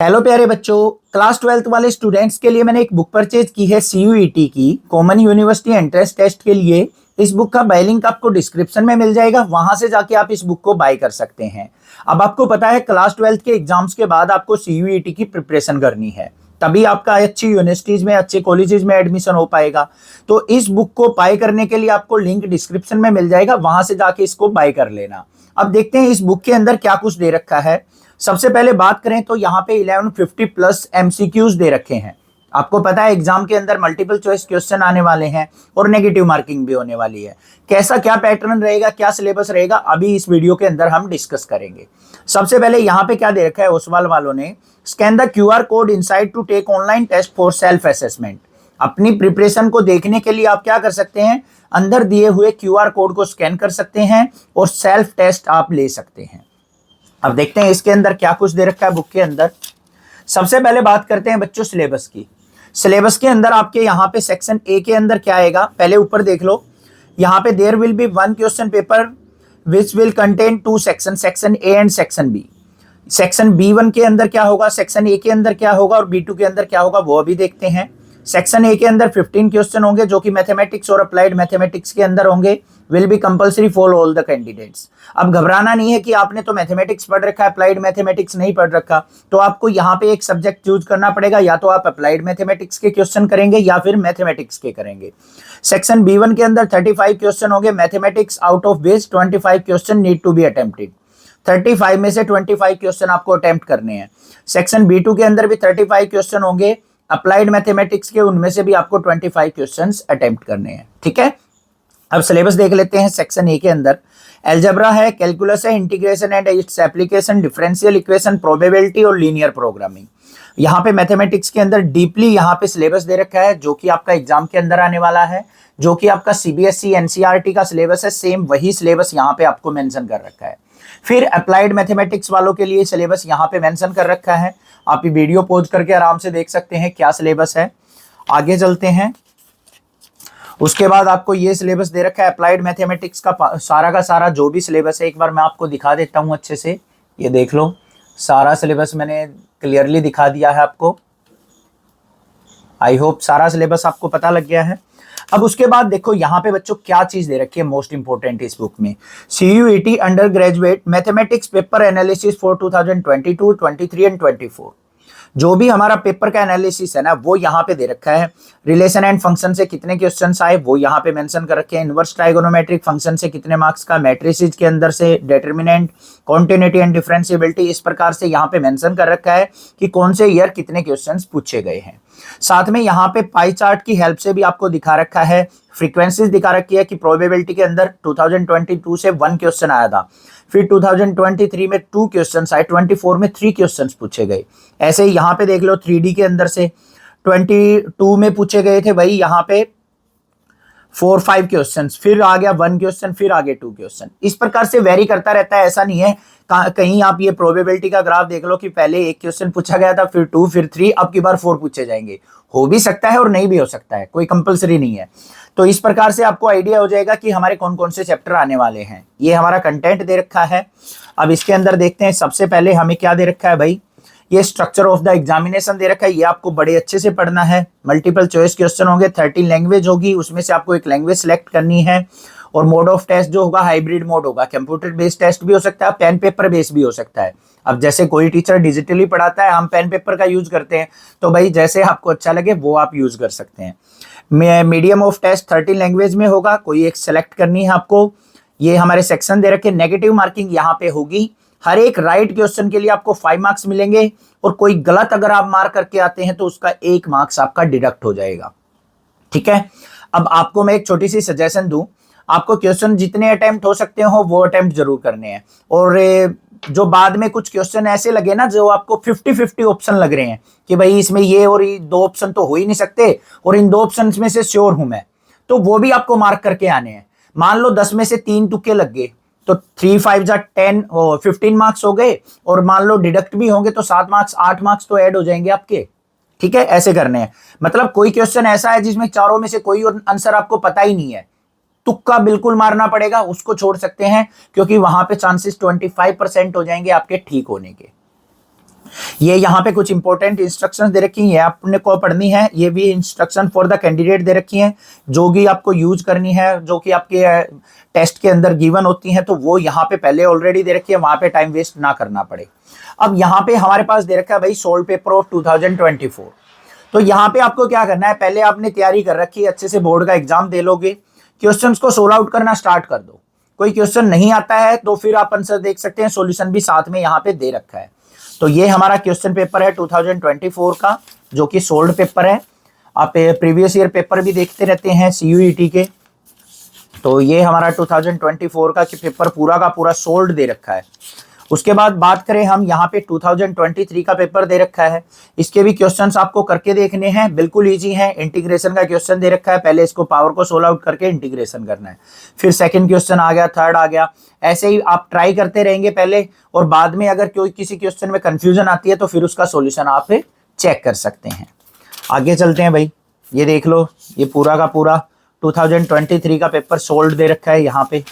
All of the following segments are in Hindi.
हेलो प्यारे बच्चों, क्लास 12th वाले स्टूडेंट्स के लिए मैंने एक बुक परचेज की है CUET की कॉमन यूनिवर्सिटी एंट्रेंस टेस्ट के लिए। इस बुक का बाय लिंक आपको डिस्क्रिप्शन में मिल जाएगा, वहां से जाके आप इस बुक को बाय कर सकते हैं। अब आपको पता है क्लास 12th के एग्जाम्स के बाद आपको CUET की प्रिपरेशन करनी है, तभी आपका अच्छी यूनिवर्सिटीज में अच्छे कॉलेजेस में एडमिशन हो पाएगा। तो इस बुक को बाय करने के लिए आपको लिंक डिस्क्रिप्शन में मिल जाएगा, वहां से जाके इसको बाय कर लेना। अब देखते हैं इस बुक के अंदर क्या कुछ दे रखा है। सबसे पहले बात करें तो यहाँ पे 1150 प्लस MCQs दे रखे हैं। आपको पता है एग्जाम के अंदर मल्टीपल चॉइस क्वेश्चन आने वाले हैं और नेगेटिव मार्किंग भी होने वाली है। कैसा क्या पैटर्न रहेगा, क्या सिलेबस रहेगा, अभी इस वीडियो के अंदर हम डिस्कस करेंगे। सबसे पहले यहाँ पे क्या दे रखा है ओसवाल वालों ने, scan the QR code inside to take online test for self assessment. अपनी प्रिपरेशन को देखने के लिए आप क्या कर सकते हैं, अंदर दिए हुए QR कोड को स्कैन कर सकते हैं और सेल्फ टेस्ट आप ले सकते हैं। अब देखते हैं इसके अंदर क्या कुछ दे रखा है बुक के अंदर। सबसे पहले बात करते हैं बच्चों सिलेबस की। सिलेबस के अंदर आपके यहाँ पे सेक्शन ए के अंदर क्या आएगा, पहले ऊपर देख लो। यहाँ पे there will be one question paper which will contain two section, section A and section B. Section B1 के अंदर क्या होगा, सेक्शन ए के अंदर क्या होगा और B2 के अंदर क्या होगा वो अभी देखते हैं। सेक्शन ए के अंदर 15 क्वेश्चन होंगे जो कि मैथमेटिक्स और अप्लाइड मैथमेटिक्स के अंदर होंगे। Will be compulsory for all the candidates. अब घबराना नहीं है कि आपने तो मैथमेटिक्स पढ़ रखा है, अप्लाइड मैथमेटिक्स नहीं पढ़ रखा, तो आपको यहाँ पे एक सब्जेक्ट चूज करना पड़ेगा। या तो आप अप्लाइड मैथमेटिक्स के क्वेश्चन करेंगे या फिर मैथमेटिक्स के करेंगे। सेक्शन B1 के अंदर 35 क्वेश्चन होंगे mathematics, out of base 25 question need to be attempted. 35 में से 25 क्वेश्चन आपको अटेम्प्ट करने हैं। सेक्शन B2 के अंदर भी 35 क्वेश्चन होंगे अप्लाइड मैथमेटिक्स के, उनमें से भी आपको 25 क्वेश्चंस अटेम्प्ट करने हैं। ठीक है, अब सिलेबस देख लेते हैं। सेक्शन ए के अंदर अलजेब्रा है, कैलकुलस है, integration and its application, differential equation, probability और लीनियर प्रोग्रामिंग। यहाँ पे मैथमेटिक्स के अंदर डीपली यहाँ पे सिलेबस दे रखा है जो कि आपका एग्जाम के अंदर आने वाला है, जो कि आपका CBSE NCERT का सिलेबस है। सेम वही सिलेबस यहाँ पे आपको मेंशन कर रखा है। फिर अप्लाइड मैथमेटिक्स वालों के लिए सिलेबस यहाँ पे मेंशन कर रखा है। आप ये वीडियो पॉज करके आराम से देख सकते हैं क्या सिलेबस है। आगे चलते हैं। उसके बाद आपको ये सिलेबस दे रखा है अप्लाइड मैथमेटिक्स का सारा जो भी सिलेबस है, एक बार मैं आपको दिखा देता हूँ अच्छे से। ये देख लो, सारा सिलेबस मैंने क्लियरली दिखा दिया है आपको। आई होप सारा सिलेबस आपको पता लग गया है। अब उसके बाद देखो यहाँ पे बच्चों क्या चीज दे रखी है मोस्ट इंपोर्टेंट इस बुक में, CUET under graduate mathematics paper analysis for 2022, 23 and 24। जो भी हमारा पेपर का एनालिसिस है ना वो यहाँ पे दे रखा है। रिलेशन एंड फंक्शन से कितने क्वेश्चंस आए वो यहाँ पे मेंशन कर रखे हैं। इनवर्स ट्राइगोनोमेट्रिक फंक्शन से कितने मार्क्स का, मैट्रिसेस के अंदर से डिटरमिनेंट, कॉन्टिन्यूटी एंड डिफरेंशिएबिलिटी, इस प्रकार से यहाँ पे मेंशन कर रखा है कि कौन से ईयर कितने क्वेश्चंस पूछे गए हैं। साथ में यहाँ पे पाई चार्ट की हेल्प से भी आपको दिखा रखा है, फ्रीक्वेंसीज दिखा रखी है कि प्रोबेबिलिटी के अंदर 2022 से 1 क्वेश्चन आया था, फिर 2023 में 2 क्वेश्चन आए, 24 में 3 क्वेश्चन पूछे गए। ऐसे ही यहाँ पे देख लो 3D के अंदर से 22 में पूछे गए थे वही यहाँ पे 4-5 क्वेश्चन, फिर आ गया 1 क्वेश्चन, फिर आगे 2 क्वेश्चन। इस प्रकार से वेरी करता रहता है, ऐसा नहीं है। कहीं आप ये प्रोबेबिलिटी का ग्राफ देख लो कि पहले 1 क्वेश्चन पूछा गया था, फिर 2, फिर 3, अब की बार 4 पूछे जाएंगे। हो भी सकता है और नहीं भी हो सकता है, कोई कंपलसरी नहीं है। तो इस प्रकार से आपको आइडिया हो जाएगा कि हमारे कौन कौन से चैप्टर आने वाले हैं। ये हमारा कंटेंट दे रखा है। अब इसके अंदर देखते हैं। सबसे पहले हमें क्या दे रखा है भाई, ये स्ट्रक्चर ऑफ द एग्जामिनेशन दे रखा है। ये आपको बड़े अच्छे से पढ़ना है। मल्टीपल चॉइस क्वेश्चन होंगे, 13 लैंग्वेज होगी, उसमें से आपको एक लैंग्वेज सेलेक्ट करनी है। और मोड ऑफ टेस्ट जो होगा हाइब्रिड मोड होगा, कंप्यूटर बेस्ड टेस्ट भी हो सकता है, पेन पेपर बेस्ड भी हो सकता है। अब जैसे कोई टीचर डिजिटली पढ़ाता है, हम पेन पेपर का यूज करते हैं, तो भाई जैसे आपको अच्छा लगे वो आप यूज कर सकते हैं। मीडियम ऑफ टेस्ट 13 लैंग्वेज में होगा, कोई एक सेलेक्ट करनी है आपको। ये हमारे सेक्शन दे रखे। नेगेटिव मार्किंग यहाँ पे होगी। हर एक राइट क्वेश्चन के लिए आपको 5 मार्क्स मिलेंगे और कोई गलत अगर आप मार्क करके आते हैं तो उसका 1 मार्क्स आपका डिडक्ट हो जाएगा। ठीक है, अब आपको मैं एक छोटी सी सजेशन दूं, आपको क्वेश्चन जितने अटेम्प्ट हो सकते हो वो अटेम्प्ट जरूर करने हैं। और जो बाद में कुछ क्वेश्चन ऐसे लगे ना जो आपको 50-50 ऑप्शन लग रहे हैं कि भाई इसमें ये और ये 2 ऑप्शन तो हो ही नहीं सकते और इन 2 ऑप्शन में से श्योर हूं मैं, तो वो भी आपको मार्क करके आने हैं। मान लो 10 में से 3 तुक्के लग गए तो 3 5 जा 10 और 15 मार्क्स हो गए, और मान लो डिडक्ट भी होंगे तो 7 मार्क्स 8 मार्क्स तो ऐड हो जाएंगे आपके। ठीक है, ऐसे करने हैं। मतलब कोई क्वेश्चन ऐसा है जिसमें चारों में से कोई आंसर आपको पता ही नहीं है, तुक्का बिल्कुल मारना पड़ेगा, उसको छोड़ सकते हैं क्योंकि वहां पे चांसेस 25% हो जाएंगे आपके ठीक होने के। ये यहाँ पे कुछ इंपॉर्टेंट इंस्ट्रक्शंस दे रखी हैं, ये आपने को पढ़नी है। ये भी इंस्ट्रक्शन फॉर द कैंडिडेट दे रखी हैं, जो भी आपको यूज करनी है, जो कि आपके टेस्ट के अंदर गिवन होती हैं, तो वो यहाँ पे पहले ऑलरेडी दे रखी है, वहां पे टाइम वेस्ट ना करना पड़े। अब यहाँ पे हमारे पास दे रखा है भाई सोल्ड पेपर ऑफ 2024। तो यहाँ पे आपको क्या करना है, पहले आपने तैयारी कर रखी है, अच्छे से बोर्ड का एग्जाम दे लोगे, क्वेश्चन को सोल्व आउट करना स्टार्ट कर दो। कोई क्वेश्चन नहीं आता है तो फिर आप आंसर देख सकते हैं, सॉल्यूशन भी साथ में यहाँ पे दे रखा है। तो ये हमारा क्वेश्चन पेपर है 2024 का, जो कि सोल्ड पेपर है। आप प्रीवियस ईयर पेपर भी देखते रहते हैं CUET के, तो ये हमारा 2024 का पेपर पूरा का पूरा सोल्ड दे रखा है। उसके बाद बात करें हम, यहाँ पे 2023 का पेपर दे रखा है। इसके भी क्वेश्चंस आपको करके देखने हैं, बिल्कुल इजी है। इंटीग्रेशन का क्वेश्चन दे रखा है, पहले इसको पावर को सोल्व आउट करके इंटीग्रेशन करना है, फिर सेकंड क्वेश्चन आ गया, थर्ड आ गया, ऐसे ही आप ट्राई करते रहेंगे पहले, और बाद में अगर कोई किसी क्वेश्चन में कंफ्यूजन आती है तो फिर उसका सोल्यूशन आप चेक कर सकते हैं। आगे चलते हैं भाई, ये देख लो, ये पूरा का पूरा 2023 का पेपर सोल्ड दे रखा है यहाँ पे।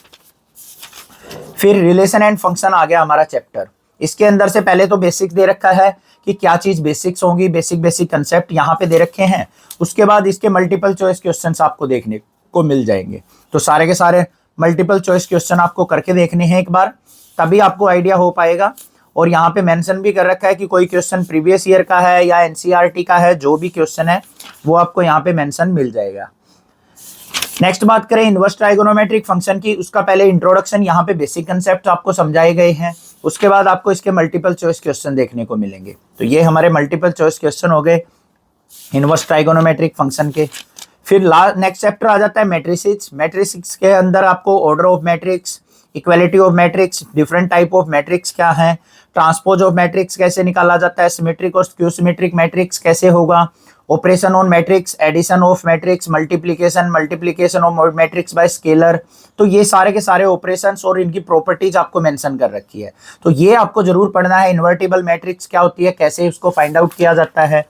फिर रिलेशन एंड फंक्शन आ गया हमारा चैप्टर। इसके अंदर से पहले तो बेसिक्स दे रखा है कि क्या चीज बेसिक्स होंगी, बेसिक कंसेप्ट यहाँ पे दे रखे हैं। उसके बाद इसके मल्टीपल चॉइस क्वेश्चंस आपको देखने को मिल जाएंगे। तो सारे के सारे मल्टीपल चॉइस क्वेश्चन आपको करके देखने हैं एक बार, तभी आपको आइडिया हो पाएगा। और यहाँ पे मेंशन भी कर रखा है कि कोई क्वेश्चन प्रीवियस ईयर का है या NCERT का है, जो भी क्वेश्चन है वो आपको यहाँ पे मेंशन मिल जाएगा। नेक्स्ट बात करें इनवर्स ट्राइगोनोमेट्रिक फंक्शन की, उसका पहले इंट्रोडक्शन, यहाँ पे बेसिक कंसेप्ट आपको समझाए गए हैं। उसके बाद आपको इसके मल्टीपल चॉइस क्वेश्चन देखने को मिलेंगे। तो ये हमारे मल्टीपल चॉइस क्वेश्चन हो गए इनवर्स ट्राइगोनोमेट्रिक फंक्शन के। फिर नेक्स्ट चैप्टर आ जाता है मैट्रिसेस। मैट्रिसेस के अंदर आपको order of matrix, equality of matrix, different type of matrix क्या है, ट्रांसपोज ऑफ मैट्रिक्स कैसे निकाला जाता है, सिमेट्रिक और स्क्यू सिमेट्रिक मैट्रिक्स कैसे होगा, operation on matrix, addition of matrix, multiplication of matrix by scalar. तो ये सारे के सारे ऑपरेशंस और इनकी प्रॉपर्टीज आपको मेंशन कर रखी है, तो ये आपको जरूर पढ़ना है। इन्वर्टिबल मैट्रिक्स क्या होती है, कैसे उसको फाइंड आउट किया जाता है।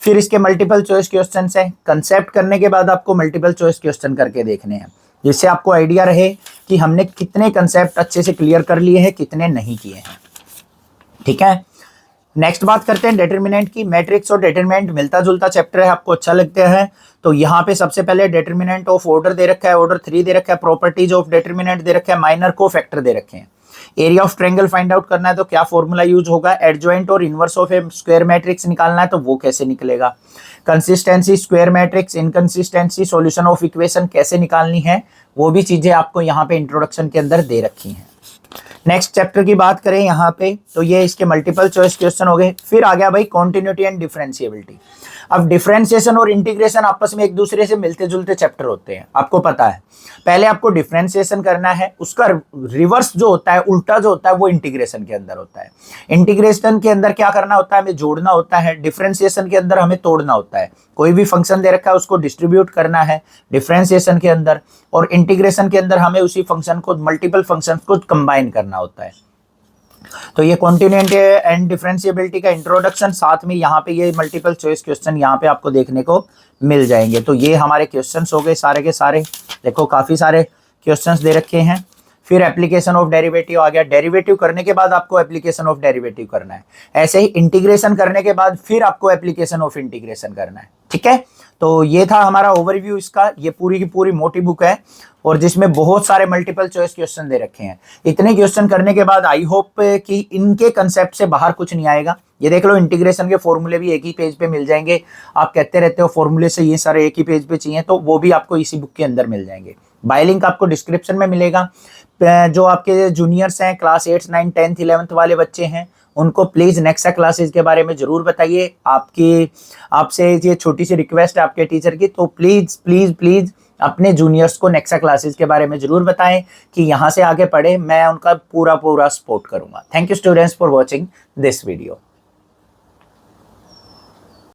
फिर इसके मल्टीपल चॉइस क्वेश्चन है, कंसेप्ट करने के बाद आपको मल्टीपल चॉइस क्वेश्चन करके देखने हैं, जिससे आपको आइडिया रहे कि हमने कितने कंसेप्ट अच्छे से क्लियर कर लिए हैं, कितने नहीं किए हैं। ठीक है, नेक्स्ट बात करते हैं डिटरमिनेंट की। मैट्रिक्स और डिटरमिनेंट मिलता जुलता चैप्टर है, आपको अच्छा लगता है तो यहाँ पे सबसे पहले डिटरमिनेंट ऑफ ऑर्डर दे रखा है, ऑर्डर 3 दे रखा है, प्रॉपर्टीज ऑफ डिटरमिनेंट दे रखा है, माइनर कोफैक्टर दे रखे हैं। Area of triangle find out करना है तो क्या फॉर्मूला यूज होगा, एडजॉइंट और inverse of A square matrix निकालना है तो वो कैसे निकलेगा, consistency square matrix, inconsistency solution of equation कैसे निकालनी है, वो भी चीजें आपको यहाँ पे इंट्रोडक्शन के अंदर दे रखी हैं। नेक्स्ट चैप्टर की बात करें यहाँ पे तो ये इसके मल्टीपल चॉइस क्वेश्चन हो गए। फिर आ गया भाई कॉन्टिन्यूटी एंड डिफरेंशिएबिलिटी। अब डिफरेंशिएशन और इंटीग्रेशन आपस में एक दूसरे से मिलते जुलते चैप्टर होते हैं, आपको पता है। पहले आपको डिफरेंशिएशन करना है, उसका रिवर्स जो होता है, उल्टा जो होता है, वो इंटीग्रेशन के अंदर होता है। इंटीग्रेशन के अंदर क्या करना होता है, हमें जोड़ना होता है। डिफरेंशिएशन के अंदर हमें तोड़ना होता है। कोई भी फंक्शन दे रखा है उसको डिस्ट्रीब्यूट करना है डिफरेंशिएशन के अंदर, और इंटीग्रेशन के अंदर हमें उसी फंक्शन को, मल्टीपल फंक्शन को कंबाइन करना होता है। तो ये कॉन्टिन्यूटी एंड डिफरेंशिएबिलिटी का इंट्रोडक्शन, साथ में यहाँ पे ये मल्टीपल चॉइस क्वेश्चन यहाँ पे आपको देखने को मिल जाएंगे। तो ये हमारे क्वेश्चंस हो गए सारे के सारे, देखो काफी सारे क्वेश्चंस दे रखे हैं। फिर एप्लीकेशन ऑफ डेरिवेटिव आ गया, डेरिवेटिव करने के बाद आपको एप्लीकेशन ऑफ डेरिवेटिव करना है। ऐसे ही इंटीग्रेशन करने के बाद फिर आपको एप्लीकेशन ऑफ इंटीग्रेशन करना है। ठीक है, तो ये था हमारा ओवरव्यू इसका। ये पूरी की पूरी मोटी बुक है और जिसमें बहुत सारे मल्टीपल चॉइस क्वेश्चन दे रखे हैं। इतने क्वेश्चन करने के बाद आई होप कि इनके कंसेप्ट से बाहर कुछ नहीं आएगा। ये देख लो, इंटीग्रेशन के फॉर्मूले भी एक ही पेज पे मिल जाएंगे। आप कहते रहते हो फॉर्मूले से ये सारे एक ही पेज पे चाहिए, तो वो भी आपको इसी बुक के अंदर मिल जाएंगे। बाय लिंक आपको डिस्क्रिप्शन में मिलेगा। जो आपके जूनियर्स हैं, क्लास 8, 9, 10, 11 वाले बच्चे हैं, उनको प्लीज नेक्सा क्लासेस के बारे में जरूर बताइए। आपसे ये छोटी सी रिक्वेस्ट है आपके टीचर की, तो प्लीज प्लीज प्लीज अपने जूनियर्स को नेक्सा क्लासेस के बारे में जरूर बताएं कि यहाँ से आगे पढ़े। मैं उनका पूरा सपोर्ट करूंगा। Thank you students for watching this video.